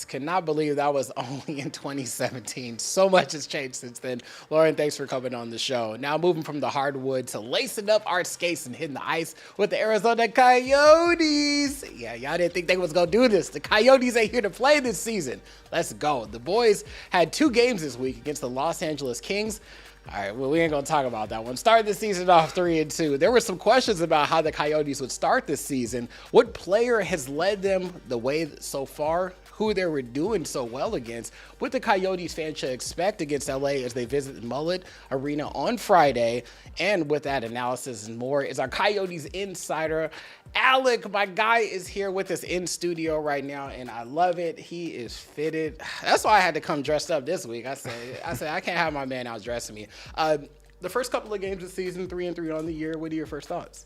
Cannot believe that was only in 2017. So much has changed since then. Lauren, thanks for coming on the show. Now moving from the hardwood to lacing up our skates and hitting the ice with the Arizona Coyotes. Yeah, y'all didn't think they was going to do this. The Coyotes ain't here to play this season. Let's go. The boys had 2 games this week against the Los Angeles Kings. All right, well, we ain't going to talk about that one. Started the season off 3-2. There were some questions about how the Coyotes would start this season. What player has led them the way so far? Who they were doing so well against? What the Coyotes fans should expect against LA as they visit Mullet Arena on Friday? And with that analysis and more is our Coyotes insider, Alec. My guy is here with us in studio right now, and I love it. He is fitted. That's why I had to come dressed up this week. I said I can't have my man out dressing me. The first couple of games of the season, 3-3 on the year. What are your first thoughts?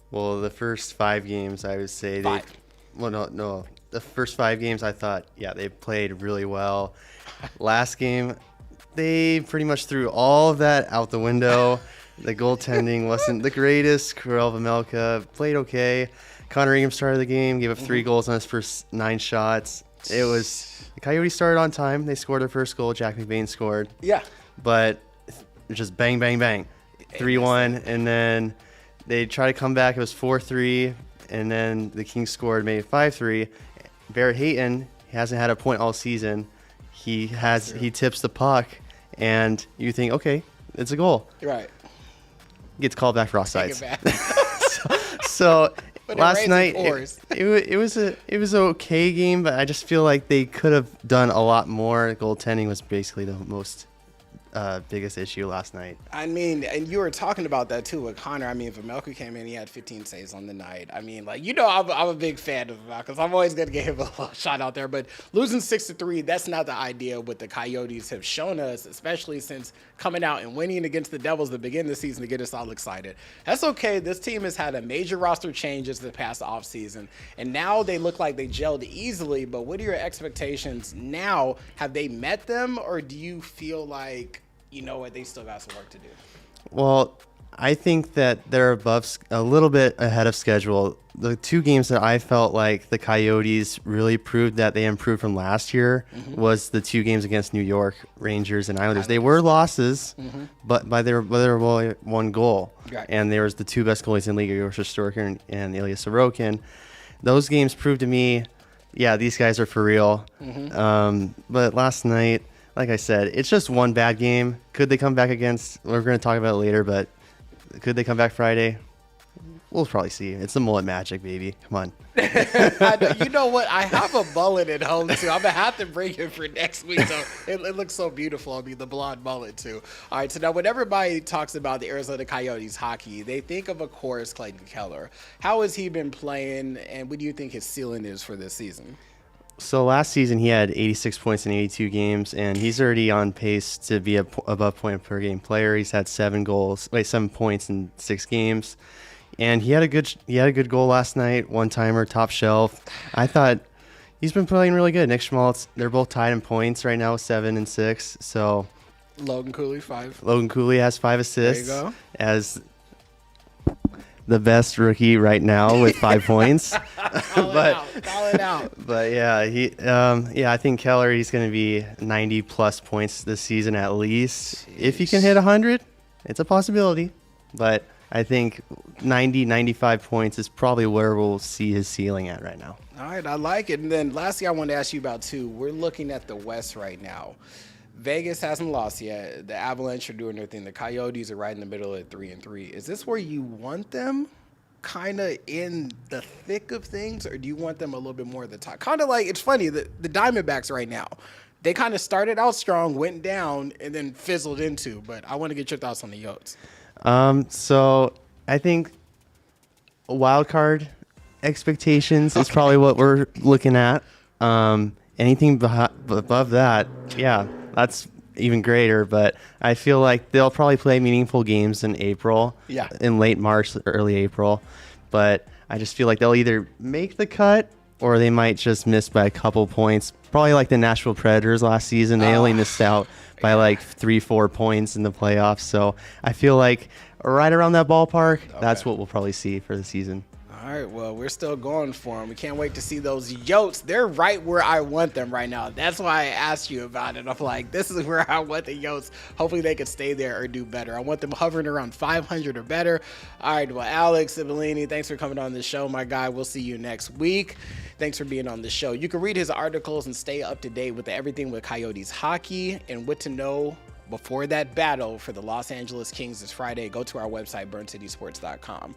Well, the first 5 games, I would say no. The first 5 games, I thought, yeah, they played really well. Last game, they pretty much threw all of that out the window. The goaltending wasn't the greatest. Karel Vejmelka played okay. Connor Ingham started the game, gave up 3 goals on his first 9 shots. The Coyotes started on time. They scored their first goal. Jack McBain scored. Yeah. But just bang, bang, bang. 3-1, and then they tried to come back. It was 4-3, and then the Kings scored, made it 5-3. Barrett Hayton hasn't had a point all season. He tips the puck, and you think, okay, it's a goal. Right. Gets called back for offsides. so last night it was an okay game, but I just feel like they could have done a lot more. Goaltending was basically the most biggest issue last night. I mean, and you were talking about that too with Connor. I mean, Vejmelka came in, he had 15 saves on the night. I mean, like, I'm a big fan of Vejmelka, because I'm always going to give him a little shot out there. But losing 6-3, that's not the idea what the Coyotes have shown us, especially since coming out and winning against the Devils at the beginning of the season to get us all excited. That's okay. This team has had a major roster changes the past offseason, and now they look like they gelled easily. But what are your expectations now? Have they met them, or do you feel like, you know what, they still got some work to do? Well, I think that they're a little bit ahead of schedule. The 2 games that I felt like the Coyotes really proved that they improved from last year was the 2 games against New York, Rangers, and Islanders. They were losses, but there were 1 goal. Right. And there was the 2 best goalies in the league, Yosha Storkin and Ilya Sorokin. Those games proved to me, yeah, these guys are for real. But last night, like I said, it's just 1 bad game. Could they come back against, we're going to talk about it later, but could they come back Friday? We'll probably see. It's the mullet magic, baby. Come on. You know what? I have a mullet at home, too. I'm going to have to bring it for next week. So it looks so beautiful on me, the blonde mullet, too. All right, so now when everybody talks about the Arizona Coyotes hockey, they think of course, Clayton Keller. How has he been playing, and what do you think his ceiling is for this season? So last season he had 86 points in 82 games, and he's already on pace to be above point per game player. He's had 7 points in 6 games, and he had a good goal last night, 1-timer, top shelf. I thought he's been playing really good. Nick Schmaltz, they're both tied in points right now, 7 and 6. So Logan Cooley 5. Logan Cooley has 5 assists. There you go. As the best rookie right now with 5 points. Call it out. But yeah, I think Keller, he's going to be 90 plus points this season at least. Jeez. If he can hit 100, it's a possibility. But I think 90, 95 points is probably where we'll see his ceiling at right now. All right, I like it. And then lastly, I wanted to ask you about too. We're looking at the West right now. Vegas hasn't lost yet. The Avalanche are doing their thing. The Coyotes are right in the middle at 3-3. Is this where you want them, kind of in the thick of things, or do you want them a little bit more at the top? Kind of like, it's funny, the Diamondbacks right now, they kind of started out strong, went down, and then fizzled into. But I want to get your thoughts on the Yotes. So I think wild card expectations is probably what we're looking at. Anything above that, yeah, that's even greater. But I feel like they'll probably play meaningful games in April, in late March, early April. But I just feel like they'll either make the cut or they might just miss by a couple points. Probably like the Nashville Predators last season. They only missed out by like 3-4 points in the playoffs. So I feel like right around that ballpark, that's what we'll probably see for the season. All All right, well, we're still going for them. We can't wait to see those Yotes. They're right where I want them right now. That's why I asked you about it. I'm like, this is where I want the Yotes. Hopefully they could stay there or do better. I want them hovering around 500 or better. All right, well, Alec Cipollini, thanks for coming on the show, my guy. We'll see you next week. Thanks for being on the show. You can read his articles and stay up to date with everything with Coyotes hockey and what to know before that battle for the Los Angeles Kings this Friday. Go to our website, burncitysports.com.